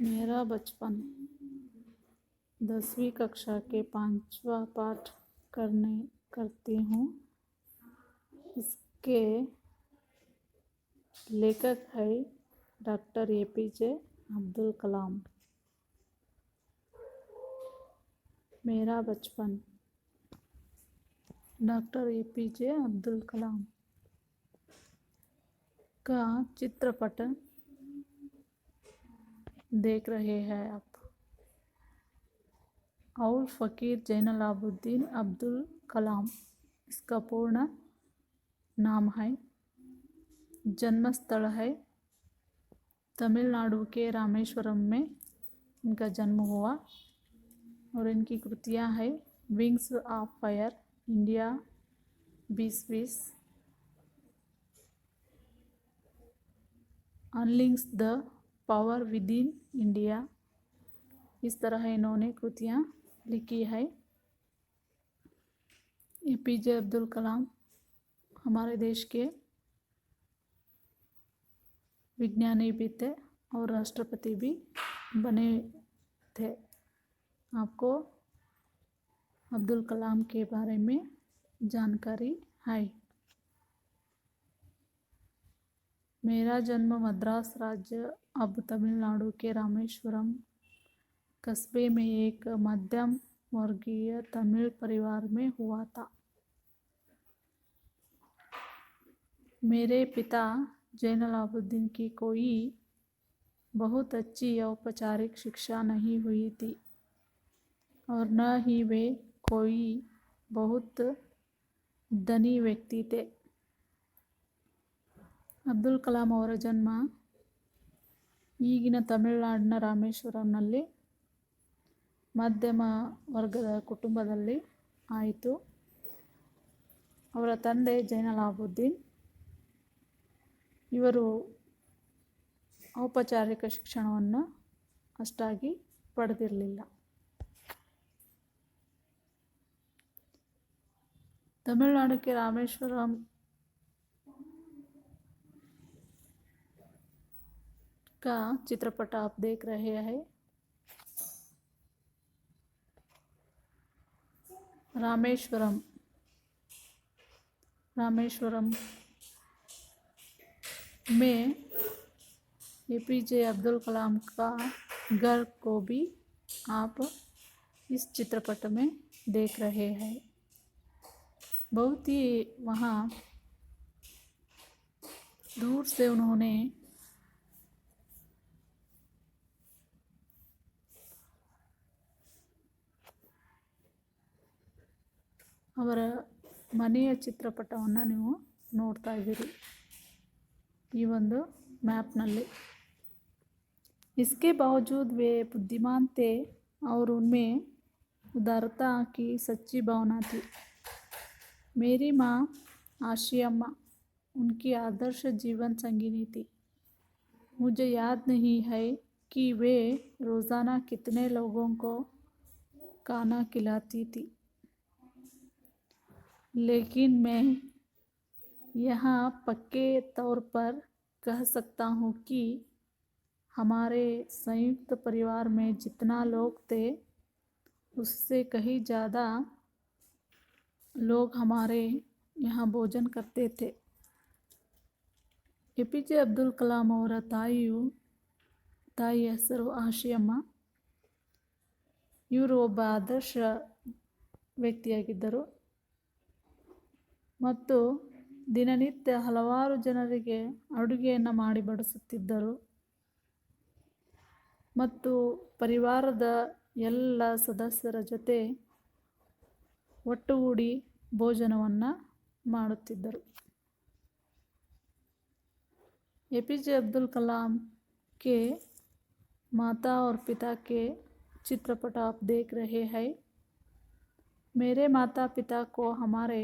मेरा बचपन 10वीं कक्षा के 5वां पाठ करती हूँ। इसके लेखक है डॉक्टर APJ अब्दुल कलाम। मेरा बचपन डॉक्टर APJ अब्दुल कलाम का चित्रपट देख रहे हैं आप। और फ़कीर जैनुलाब्दीन अब्दुल कलाम इसका पूर्ण नाम है। जन्म स्थल है तमिलनाडु के रामेश्वरम में इनका जन्म हुआ। और इनकी कृतियाँ है wings of fire, India 2020, unlinks the power within India. इस तरह इन्होंने कृतियाँ लिखी है। APJ अब्दुल कलाम हमारे देश के विज्ञानी भी थे और राष्ट्रपति भी बने थे। आपको अब्दुल कलाम के बारे में जानकारी है। मेरा जन्म मद्रास राज्य अब तमिलनाडु के रामेश्वरम कस्बे में एक मध्यम वर्गीय तमिल परिवार में हुआ था। मेरे पिता जैनुलाब्दीन की कोई बहुत अच्छी औपचारिक शिक्षा नहीं हुई थी और न ही वे कोई बहुत धनी व्यक्ति थे। ಅಬ್ದುಲ್ ಕಲಾಂ ಅವರ ಜನ್ಮ ಈಗಿನ ತಮಿಳುನಾಡಿನ ರಾಮೇಶ್ವರಂನಲ್ಲಿ ಮಧ್ಯಮ ವರ್ಗದ ಕುಟುಂಬದಲ್ಲಿ ಆಯಿತು. ಅವರ ತಂದೆ ಜೈನುಲಾಬ್ದೀನ್ ಇವರು ಔಪಚಾರಿಕ ಶಿಕ್ಷಣವನ್ನು ಅಷ್ಟಾಗಿ ಪಡೆದಿರಲಿಲ್ಲ. तमिलनाडु के रामेश्वरम का चित्रपट आप देख रहे हैं। रामेश्वरम में APJ अब्दुल कलाम का घर को भी आप इस चित्रपट में देख रहे हैं। बहुत ही वहाँ दूर से उन्होंने ಅವರ ಮನೆಯ ಚಿತ್ರಪಟವನ್ನು ನೀವು ನೋಡ್ತಾ ಇದ್ದೀರಿ ಈ ಒಂದು मैपನಲ್ಲಿ। इसके बावजूद वे बुद्धिमान थे और उनमें उदारता की सच्ची भावना थी। मेरी माँ आशियम्मा उनकी आदर्श जीवन संगिनी थी। मुझे याद नहीं है कि वे रोज़ाना कितने लोगों को खाना खिलाती थी, लेकिन मैं यहाँ पक्के तौर पर कह सकता हूँ कि हमारे संयुक्त परिवार में जितना लोग थे उससे कहीं ज़्यादा लोग हमारे यहाँ भोजन करते थे। APJ ಅಬ್ದುಲ್ ಕಲಾಂ ಅವರ ತಾಯಿ ಹೆಸರು ಆಶಿಯಮ್ಮ. ಇವರು ಒಬ್ಬ ಆದರ್ಶ ವ್ಯಕ್ತಿಯಾಗಿದ್ದರು ಮತ್ತು ದಿನನಿತ್ಯ ಹಲವಾರು ಜನರಿಗೆ ಅಡುಗೆಯನ್ನು ಮಾಡಿ ಬಡಿಸುತ್ತಿದ್ದರು ಮತ್ತು ಪರಿವಾರದ ಎಲ್ಲ ಸದಸ್ಯರ ಜೊತೆ ಒಟ್ಟುಗೂಡಿ ಭೋಜನವನ್ನು ಮಾಡುತ್ತಿದ್ದರು. APJ अब्दुल कलाम के माता और पिता के चित्रपट आप देख रहे हैं। मेरे माता पिता को हमारे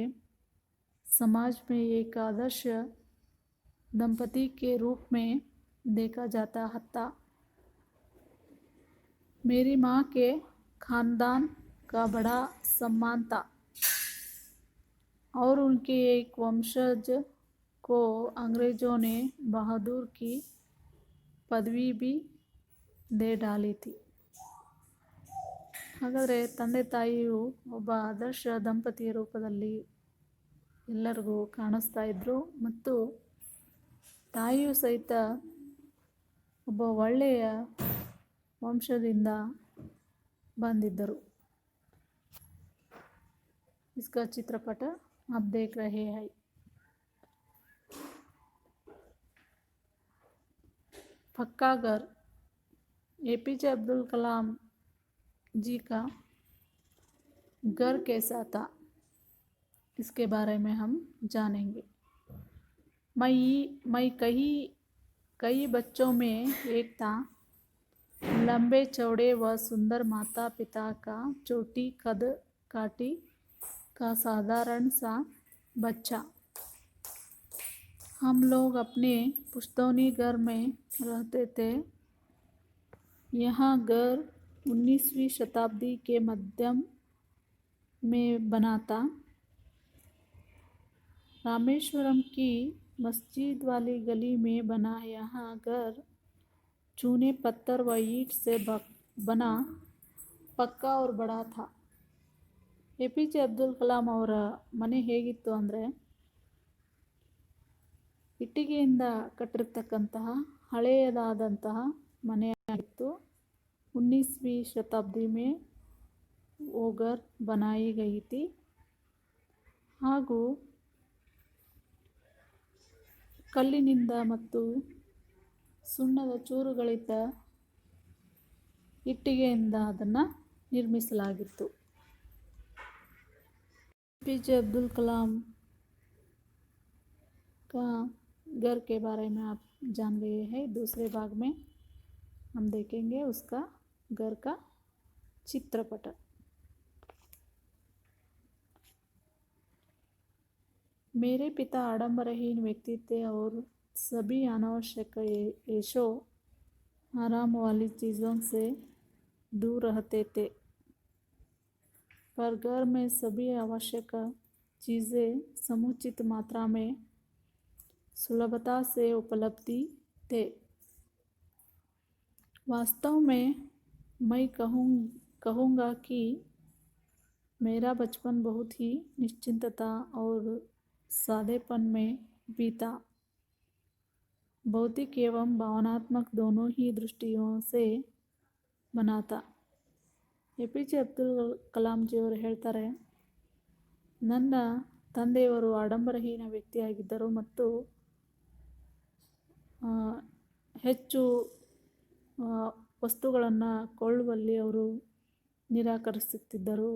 समाज में एक आदर्श दंपति के रूप में देखा जाता था। मेरी माँ के खानदान का बड़ा सम्मान था और उनके एक वंशज को अंग्रेज़ों ने बहादुर की पदवी भी दे डाली थी। ಹಾಗಾದರೆ ತಂದೆ ತಾಯಿಯು ಒಬ್ಬ ಆದರ್ಶ ದಂಪತಿಯ ರೂಪದಲ್ಲಿ ಎಲ್ಲರಿಗೂ ಕಾಣಿಸ್ತಾ ಇದ್ದರು ಮತ್ತು ತಾಯಿಯು ಸಹಿತ ಒಬ್ಬ ಒಳ್ಳೆಯ ವಂಶದಿಂದ ಬಂದಿದ್ದರು। इसका चित्रपट आप देख रहे हैं। पक्का घर एपीजे अब्दुल कलाम जी का घर कैसा था, इसके बारे में हम जानेंगे। मैं कई बच्चों में एक था। लंबे चौड़े व सुंदर माता पिता का छोटी कद काठी का साधारण सा बच्चा। हम लोग अपने पुश्तौनी घर में रहते थे। यह घर 19वीं शताब्दी के मध्यम में बना था। रामेश्वरम की मस्जिद वाली गली में बना यह घर चूने पत्थर व ईंट से बना, पक्का और बड़ा था। एपीजे अब्दुल कलाम ಅವರ ಮನೆ ಹೇಗಿತ್ತು ಅಂದರೆ, ಇಟ್ಟಿಗೆಯಿಂದ ಕಟ್ಟಿರ್ತಕ್ಕಂತಹ ಹಳೆಯದಾದಂತಹ ಮನೆಯಾಗಿತ್ತು। 19वीं ಶತಾಬ್ದಿ में वो घर बनाई गई थी। ಹಾಗೂ ಕಲ್ಲಿನಿಂದ ಮತ್ತು ಸುಣ್ಣದ ಚೂರುಗಳಿದ್ದ ಇಟ್ಟಿಗೆಯಿಂದ ಅದನ್ನು ನಿರ್ಮಿಸಲಾಗಿತ್ತು। एपीजे अब्दुल कलाम का घर के बारे में आप जान गए हैं। दूसरे भाग में हम देखेंगे उसका घर का चित्रपट। मेरे पिता आडंबरहीन व्यक्ति थे और सभी अनावश्यक ऐशो आराम वाली चीज़ों से दूर रहते थे, पर घर में सभी आवश्यक चीज़ें समुचित मात्रा में सुलभता से उपलब्धि थे। वास्तव में मैं कहूँगा कि मेरा बचपन बहुत ही निश्चिंतता और सादेपन में बीता। भौतिक एवं भावनात्मक दोनों ही दृष्टियों से बना था। एपीजे अब्दुल कलाम ಜಿಯವರು ಹೇಳ್ತಾರೆ, ನನ್ನ ತಂದೆಯವರು ಆಡಂಬರಹೀನ ವ್ಯಕ್ತಿಯಾಗಿದ್ದರು ಮತ್ತು ಹೆಚ್ಚು ವಸ್ತುಗಳನ್ನು ಕೊಳ್ಳುವಲ್ಲಿ ಅವರು ನಿರಾಕರಿಸುತ್ತಿದ್ದರು।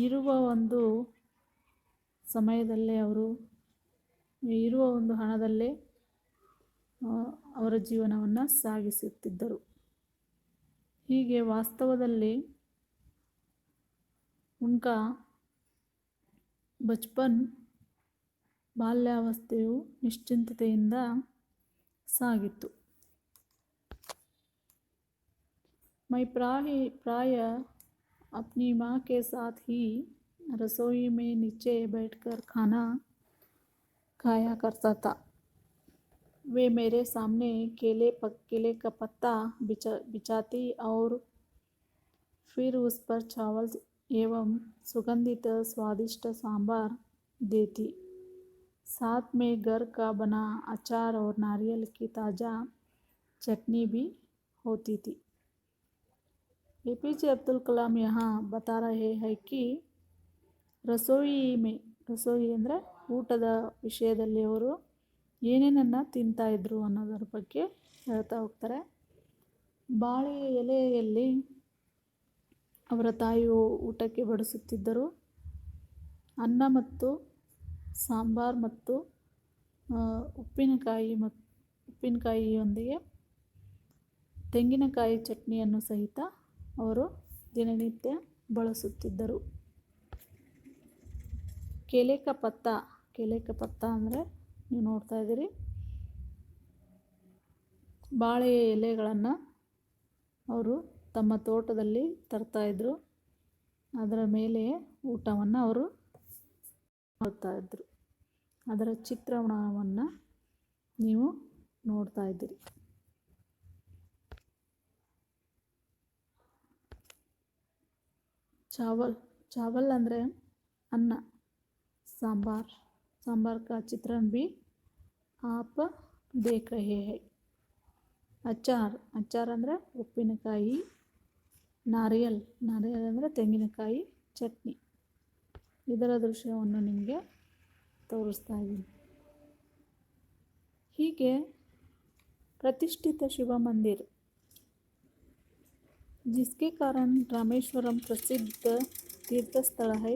ಇರುವ ಒಂದು ಸಮಯದಲ್ಲೇ ಅವರು ಇರುವ ಒಂದು ಹಣದಲ್ಲೇ ಅವರ ಜೀವನವನ್ನು ಸಾಗಿಸುತ್ತಿದ್ದರು। ಹೀಗೆ ವಾಸ್ತವದಲ್ಲಿ उनका बचपन ಬಾಲ್ಯಾವಸ್ಥೆಯು ನಿಶ್ಚಿಂತತೆಯಿಂದ ಸಾಗಿತ್ತು। मैं प्राय अपनी माँ के साथ ही रसोई में नीचे बैठकर खाना खाया करता था। वे मेरे सामने केले का पत्ता बिछाती और फिर उस पर चावल एवं सुगंधित स्वादिष्ट सांभर देती। साथ में घर का बना अचार और नारियल की ताज़ा चटनी भी होती थी। एपीजे अब्दुल कलाम यहाँ बता रहे हैं कि रसोई ಅಂದರೆ ಊಟದ ವಿಷಯದಲ್ಲಿ ಅವರು ಏನೇನನ್ನು ತಿಂತಾ ಇದ್ರು ಅನ್ನೋದರ ಬಗ್ಗೆ ಹೇಳ್ತಾ ಹೋಗ್ತಾರೆ। ಬಾಳೆ ಎಲೆಯಲ್ಲಿ ಅವರ ತಾಯಿಯು ಊಟಕ್ಕೆ ಬಡಿಸುತ್ತಿದ್ದರು। ಅನ್ನ ಮತ್ತು ಸಾಂಬಾರ್ ಮತ್ತು ಉಪ್ಪಿನಕಾಯಿಯೊಂದಿಗೆ ತೆಂಗಿನಕಾಯಿ ಚಟ್ನಿಯನ್ನು ಸಹಿತ ಅವರು ದಿನನಿತ್ಯ ಬಳಸುತ್ತಿದ್ದರು। केले का पत्ता ಅಂದರೆ ನೀವು ನೋಡ್ತಾ ಇದ್ದೀರಿ, ಬಾಳೆಯ ಎಲೆಗಳನ್ನು ಅವರು ತಮ್ಮ ತೋಟದಲ್ಲಿ ತರ್ತಾಯಿದ್ರು, ಅದರ ಮೇಲೆ ಊಟವನ್ನು ಅವರು ಮಾಡ್ತಾಯಿದ್ರು। ಅದರ ಚಿತ್ರಣವನ್ನು ನೀವು ನೋಡ್ತಾ ಇದ್ದೀರಿ। चावल चावल ಅಂದರೆ ಅನ್ನ, सांबार का चित्रण भी आप देख रहे हैं। ಅಚಾರ್ ಅಂದರೆ ಉಪ್ಪಿನಕಾಯಿ, ನಾರಿಯಲ್ ಅಂದರೆ ತೆಂಗಿನಕಾಯಿ ಚಟ್ನಿ, ಇದರ ದೃಶ್ಯವನ್ನು ನಿಮಗೆ ತೋರಿಸ್ತಾ ಇದ್ದೀನಿ। ಹೀಗೆ प्रतिष्ठित शिव मंदिर जिसके कारण रामेश्वरम प्रसिद्ध तीर्थ स्थल है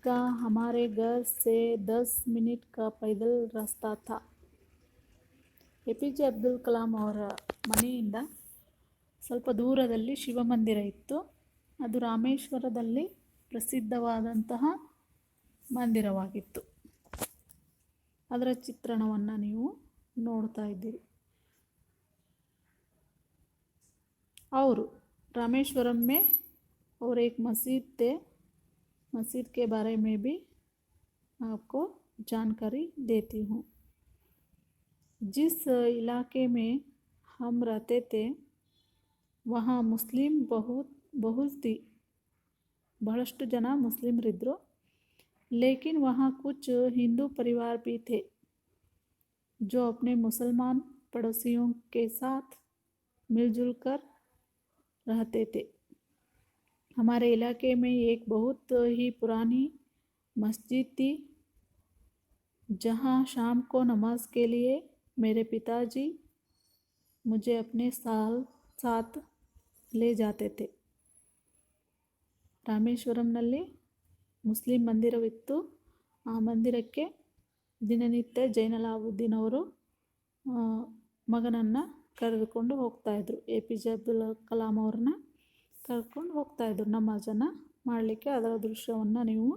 का हमारे घर से 10 मिनट का पैदल रास्ता था। APJ ಅಬ್ದುಲ್ ಕಲಾಂ ಅವರ ಮನೆಯಿಂದ ಸ್ವಲ್ಪ ದೂರದಲ್ಲಿ ಶಿವ ಮಂದಿರ ಇತ್ತು। ಅದು ರಾಮೇಶ್ವರದಲ್ಲಿ ಪ್ರಸಿದ್ಧವಾದಂತಹ ಮಂದಿರವಾಗಿತ್ತು। ಅದರ ಚಿತ್ರಣವನ್ನು ನೀವು ನೋಡ್ತಾ ಇದ್ದೀರಿ। और रामेश्वरम में और एक मस्जिद थे, मस्जिद के बारे में भी आपको जानकारी देती हूँ। जिस इलाके में हम रहते थे वहाँ मुस्लिम बहुत थी, ಬಹಳಷ್ಟು ಜನ ಮುಸ್ಲಿಮರಿದ್ದರು। लेकिन वहाँ कुछ हिंदू परिवार भी थे जो अपने मुसलमान पड़ोसियों के साथ मिलजुल कर रहते थे। हमारे इलाके में एक बहुत ही पुरानी मस्जिद थी जहाँ शाम को नमाज के लिए मेरे पिताजी मुझे अपने साथ ले जाते थे। ರಾಮೇಶ್ವರಂನಲ್ಲಿ ಮುಸ್ಲಿಂ ಮಂದಿರವಿತ್ತು। ಆ ಮಂದಿರಕ್ಕೆ ದಿನನಿತ್ಯ ಜೈನಲಾಬುದ್ದೀನ್ ಅವರು ಮಗನನ್ನು ಕರೆದುಕೊಂಡು ಹೋಗ್ತಾಯಿದ್ರು। APJ ಅಬ್ದುಲ್ ಕಲಾಂ ಅವ್ರನ್ನ ಕರ್ಕೊಂಡು ಹೋಗ್ತಾಯಿದ್ರು ನಮಾಜನ್ನು ಮಾಡಲಿಕ್ಕೆ। ಅದರ ದೃಶ್ಯವನ್ನು ನೀವು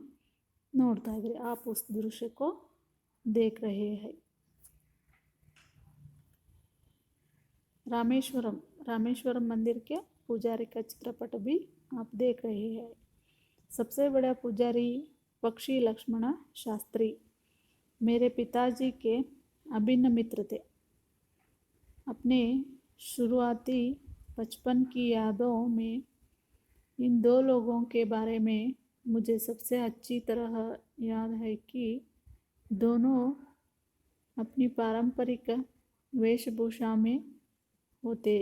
ನೋಡ್ತಾ ಇದ್ರಿ। आप उस दृश्य को देख रहे हैं। रामेश्वरम मंदिर के पुजारी का चित्रपट भी आप देख रहे हैं। सबसे बड़ा पुजारी पक्षी लक्ष्मण शास्त्री मेरे पिताजी के अभिन्न मित्र थे। अपने शुरुआती बचपन की यादों में इन दो लोगों के बारे में मुझे सबसे अच्छी तरह याद है कि दोनों अपनी पारंपरिक वेशभूषा में होते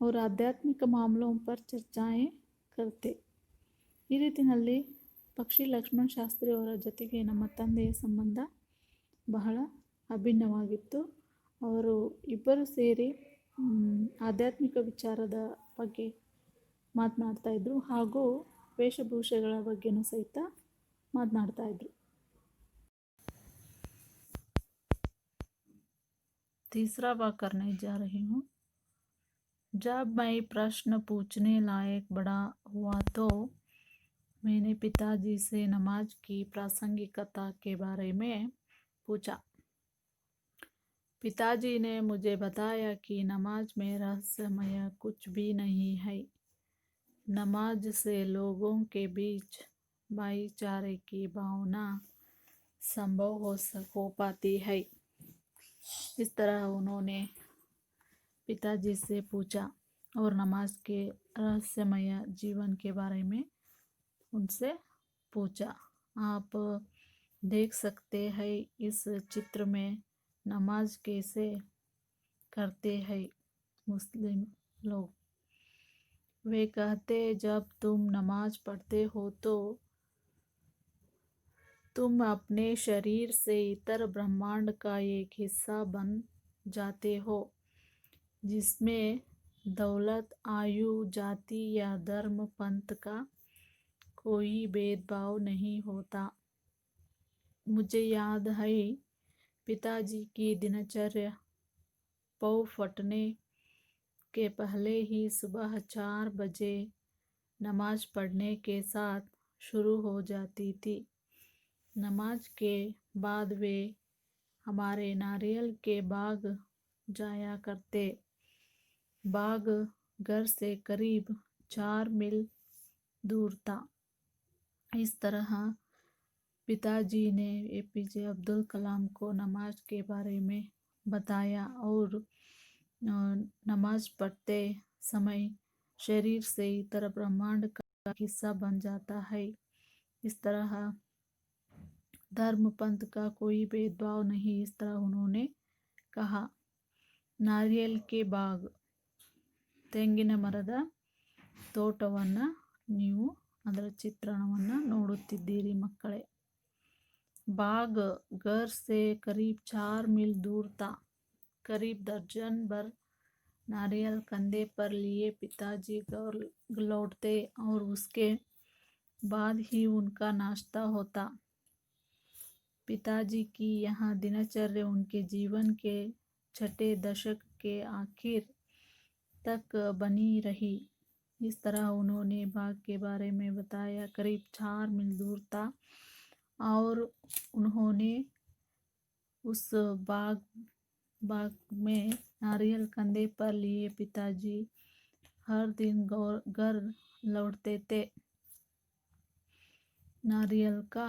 और आध्यात्मिक मामलों पर चर्चाएं करते। ಈ ರೀತಿಯಲ್ಲಿ ಪಕ್ಷಿ ಲಕ್ಷ್ಮಣ್ ಶಾಸ್ತ್ರಿ ಅವರ ಜೊತೆಗೆ ನಮ್ಮ ತಂದೆಯ ಸಂಬಂಧ ಬಹಳ ಅಭಿನ್ನವಾಗಿತ್ತು। ಅವರು ಇಬ್ಬರು ಸೇರಿ ಆಧ್ಯಾತ್ಮಿಕ ವಿಚಾರದ ಬಗ್ಗೆ ಮಾತನಾಡ್ತಾಯಿದ್ರು ಹಾಗೂ ವೇಷಭೂಷೆಗಳ ಬಗ್ಗೆನೂ ಸಹಿತ ಮಾತನಾಡ್ತಾಯಿದ್ರು। तीसरा भाग करने जा रही हूँ। जब मैं प्रश्न पूछने लायक बड़ा हुआ तो मैंने पिताजी से नमाज की प्रासंगिकता के बारे में पूछा। पिताजी ने मुझे बताया कि नमाज में रहस्यमय कुछ भी नहीं है। नमाज से लोगों के बीच भाईचारे की भावना संभव हो पाती है। इस तरह उन्होंने पिताजी से पूछा और नमाज के रहस्यमय जीवन के बारे में उनसे पूछा। आप देख सकते हैं इस चित्र में नमाज कैसे करते हैं मुस्लिम लोग। वे कहते जब तुम नमाज पढ़ते हो तो तुम अपने शरीर से इतर ब्रह्मांड का एक हिस्सा बन जाते हो जिसमें दौलत, आयु, जाति या धर्म, पंथ का कोई भेदभाव नहीं होता। मुझे याद है पिताजी की दिनचर्या पौ फटने के पहले ही सुबह 4 बजे नमाज पढ़ने के साथ शुरू हो जाती थी। नमाज के बाद वे हमारे नारियल के बाग जाया करते। बाग घर से करीब 4 मील दूर था। इस तरह पिताजी ने APJ अब्दुल कलाम को नमाज के बारे में बताया और नमाज पढ़ते समय शरीर से इतर ब्रह्मांड का हिस्सा बन जाता है। इस तरह धर्म पंथ का कोई भेदभाव नहीं। इस तरह उन्होंने कहा। ನಾರಿಯಲ್ ಕೆ ಬಾಗ್, ತೆಂಗಿನ ಮರದ ತೋಟವನ್ನು ನೀವು ಅದರ ಚಿತ್ರಣವನ್ನು ನೋಡುತ್ತಿದ್ದೀರಿ ಮಕ್ಕಳೇ. बाग घर से करीब 4 मील दूर था. करीब दर्जन भर नारियल कंधे पर लिए पिताजी घर लौटते और उसके बाद ही उनका नाश्ता होता. पिताजी की यह दिनचर्या उनके जीवन के छठे दशक के आखिर तक बनी रही. इस तरह उन्होंने बाग के बारे में बताया. करीब 4 मील दूर था और उन्होंने उस बाग में नारियल कंधे पर लिए पिताजी हर दिन घर लौटते थे. नारियल का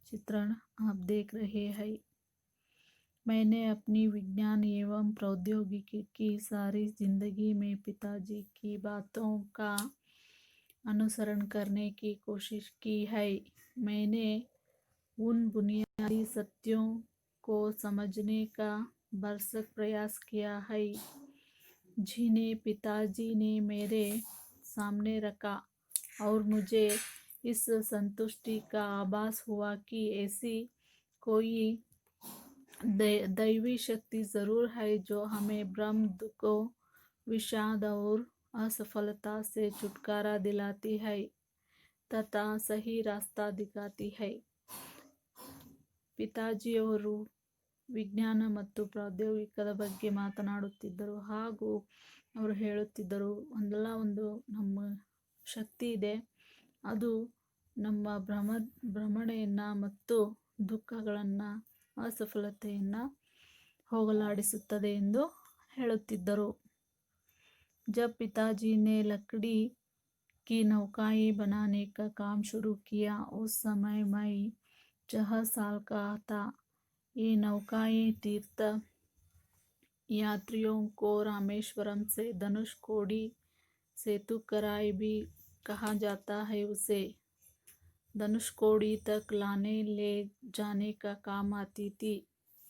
चित्रण आप देख रहे हैं. मैंने अपनी विज्ञान एवं प्रौद्योगिकी की सारी जिंदगी में पिताजी की बातों का अनुसरण करने की कोशिश की है. मैंने उन बुनियादी सत्यों को समझने का भरसक प्रयास किया है जिन्हें पिताजी ने मेरे सामने रखा और मुझे इस संतुष्टि का आभास हुआ कि ऐसी कोई दैवी शक्ति जरूर है जो हमें भ्रम, दुख, विषाद और असफलता से छुटकारा दिलाती है तथा सही रास्ता दिखाती है. ಪಿತಾಜಿಯವರು ವಿಜ್ಞಾನ ಮತ್ತು ಪ್ರೌದ್ಯೋಗಿಕದ ಬಗ್ಗೆ ಮಾತನಾಡುತ್ತಿದ್ದರು ಹಾಗೂ ಅವರು ಹೇಳುತ್ತಿದ್ದರು, ಒಂದಲ್ಲ ಒಂದು ನಮ್ಮ ಶಕ್ತಿ ಇದೆ, ಅದು ನಮ್ಮ ಭ್ರಮಣೆಯನ್ನು ಮತ್ತು ದುಃಖಗಳನ್ನು, असफलತೆಯನ್ನು ಹೋಗಲಾಡಿಸುತ್ತದೆ ಎಂದು ಹೇಳುತ್ತಿದ್ದರು. जब पिताजी ने लकड़ी की नौकाएं बनाने का काम शुरू किया, उस समय मैं 6 साल का था. ये नौकाएं तीर्थ यात्रियों को रामेश्वरम से धनुषकोडी सेतुकराई भी कहा जाता है, उसे धनुषकोडी तक लाने ले जाने का काम आती थी.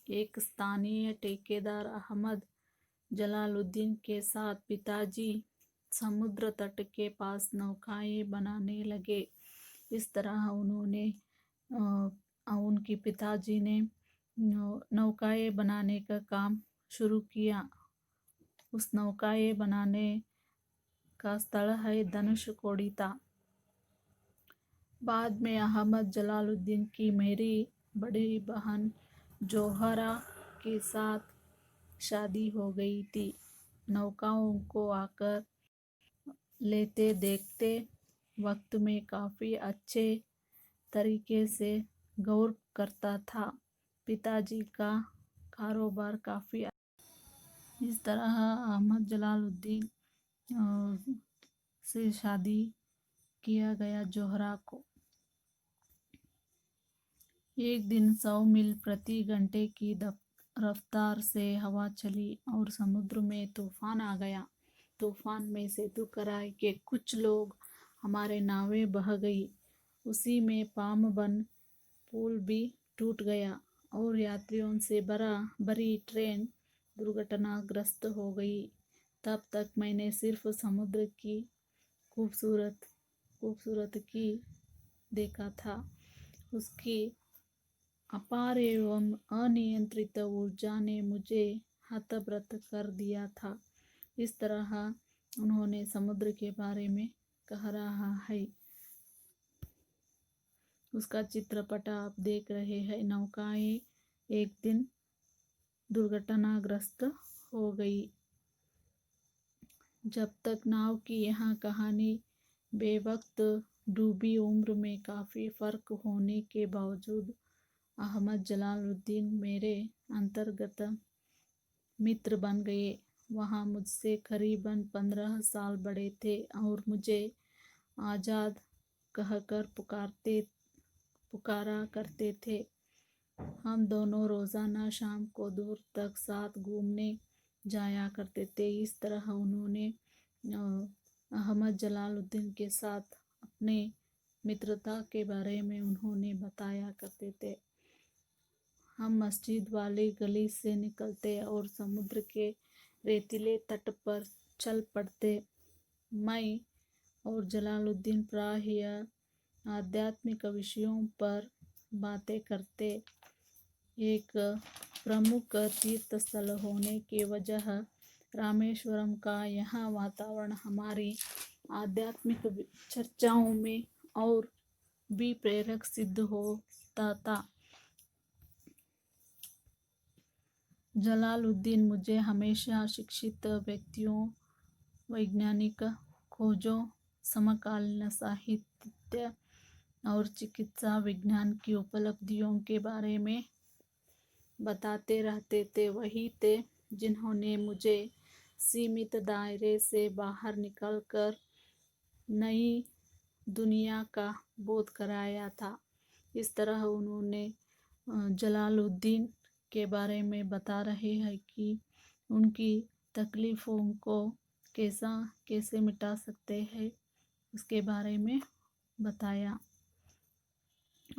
एक स्थानीय ठेकेदार अहमद जलालुद्दीन के साथ पिताजी समुद्र तट के पास नौकाएं बनाने लगे. इस तरह उनके पिताजी ने नौकाएं बनाने का काम शुरू किया. उस नौकाएं बनाने का स्थल है धनुषकोडी था. बाद में अहमद जलालुद्दीन की मेरी बड़ी बहन जोहरा के साथ शादी हो गई थी. नौकाओं को आकर लेते देखते वक्त में काफ़ी अच्छे तरीके से गौर करता था. पिताजी का कारोबार काफ़ी. इस तरह अहमद जलालुद्दीन से शादी किया गया जोहरा को. एक दिन 100 मील प्रति घंटे की रफ्तार से हवा चली और समुद्र में तूफान आ गया. तूफान में सेतुकराई के कुछ लोग हमारे नावें बह गई. उसी में पामबन पुल भी टूट गया और यात्रियों से भरी ट्रेन दुर्घटनाग्रस्त हो गई. तब तक मैंने सिर्फ समुद्र की खूबसूरती देखा था. उसकी अपार एवं अनियंत्रित ऊर्जा ने मुझे हतप्रभ कर दिया था. इस तरह उन्होंने समुद्र के बारे में कह रहा है. उसका चित्रपट आप देख रहे हैं. नौकाएं एक दिन दुर्घटनाग्रस्त हो गई. जब तक नाव की यह कहानी बेवक्त डूबी. उम्र में काफ़ी फ़र्क होने के बावजूद अहमद जलालुद्दीन मेरे अंतर्गत मित्र बन गए. वहाँ मुझसे करीबन 15 साल बड़े थे और मुझे आज़ाद कहकर पुकारा करते थे. हम दोनों रोज़ाना शाम को दूर तक साथ घूमने जाया करते थे. इस तरह उन्होंने अहमद जलालुद्दीन के साथ अपने मित्रता के बारे में उन्होंने बताया करते थे। हम मस्जिद वाली गली से निकलते और समुद्र के रेतीले तट पर चल पड़ते। मैं और जलालुद्दीन प्रायः आध्यात्मिक विषयों पर बातें करते। एक प्रमुख तीर्थ स्थल होने की वजह रामेश्वरम का यह वातावरण हमारी आध्यात्मिक चर्चाओं में और भी प्रेरक सिद्ध होता था। जलालुद्दीन मुझे हमेशा शिक्षित व्यक्तियों, वैज्ञानिक खोजों, समकालीन साहित्य और चिकित्सा विज्ञान की उपलब्धियों के बारे में बताते रहते थे। वही थे जिन्होंने मुझे सीमित दायरे से बाहर निकलकर नई दुनिया का बोध कराया था। इस तरह उन्होंने जलालुद्दीन के बारे में बता रहे हैं कि उनकी तकलीफ़ों को कैसे मिटा सकते हैं, उसके बारे में बताया।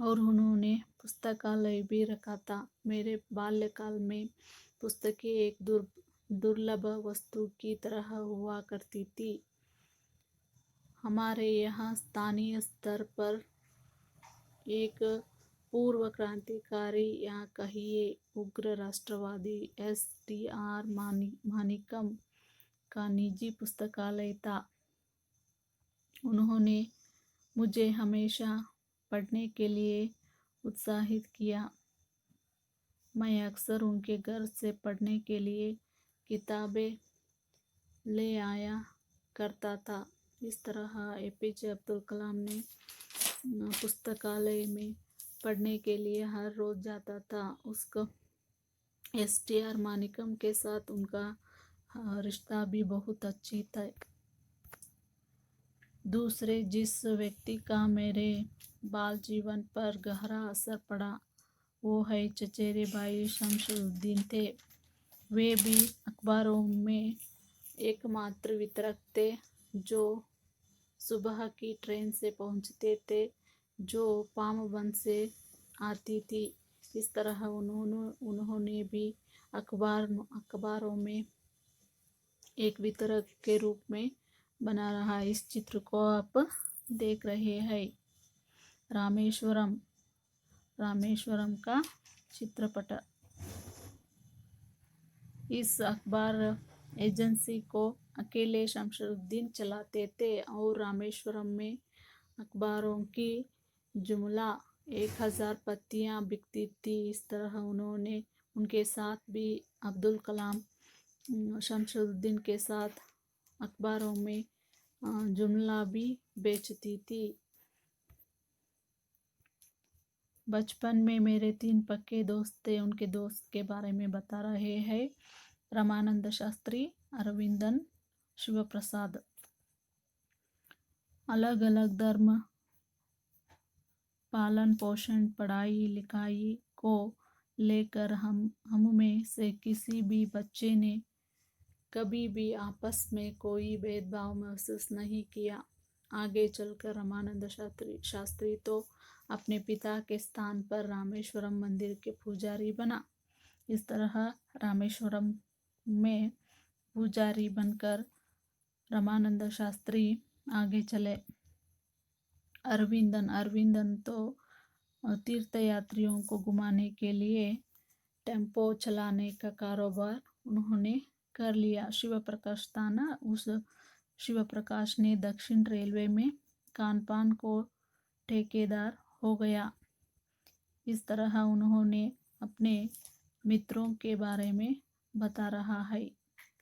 और उन्होंने पुस्तकालय भी रखा था। मेरे बाल्यकाल में पुस्तकें एक दुर्लभ वस्तु की तरह हुआ करती थी। हमारे यहाँ स्थानीय स्तर पर एक पूर्व क्रांतिकारी या कहिए उग्र राष्ट्रवादी SDR मानिकम का निजी पुस्तकालय था। उन्होंने मुझे हमेशा पढ़ने के लिए उत्साहित किया। मैं अक्सर उनके घर से पढ़ने के लिए किताबें ले आया करता था। इस तरह APJ अब्दुल कलाम ने पुस्तकालय में पढ़ने के लिए हर रोज़ जाता था। उसका SDR मानिकम के साथ उनका रिश्ता भी बहुत अच्छी था। दूसरे जिस व्यक्ति का मेरे बाल जीवन पर गहरा असर पड़ा वो है चचेरे भाई शमशुद्दीन थे। वे भी अखबारों में एकमात्र वितरक थे जो सुबह की ट्रेन से पहुंचते थे जो पामबंद से आती थी। इस तरह उन्होंने भी अखबारों में एक वितरक के रूप में बना रहा। इस चित्र को आप देख रहे हैं, रामेश्वरम का चित्रपट। इस अखबार एजेंसी को अकेले शमशुद्दीन चलाते थे और रामेश्वरम में अखबारों की जुमला 1000 प्रतियां बिकती थी। इस तरह उनके साथ भी अब्दुल कलाम शमशुद्दीन के साथ अखबारों में जुमला भी बेचती थी। बचपन में मेरे 3 पक्के दोस्त थे। उनके दोस्त के बारे में बता रहे हैं। रामानंद शास्त्री, अरविंदन, शिव प्रसाद। अलग अलग धर्म, पालन पोषण, पढ़ाई लिखाई को लेकर हम में से किसी भी बच्चे ने कभी भी आपस में कोई भेदभाव महसूस नहीं किया। आगे चलकर रामानंद शास्त्री तो अपने पिता के स्थान पर रामेश्वरम मंदिर के पुजारी बना। इस तरह रामेश्वरम में पुजारी बनकर रामानंद शास्त्री आगे चले। अरविंदन तो तीर्थयात्रियों को घुमाने के लिए टेम्पो चलाने का कारोबार उन्होंने कर लिया। शिव प्रकाश ने दक्षिण रेलवे में खानपान को ठेकेदार हो गया। इस तरह उन्होंने अपने मित्रों के बारे में बता रहा है।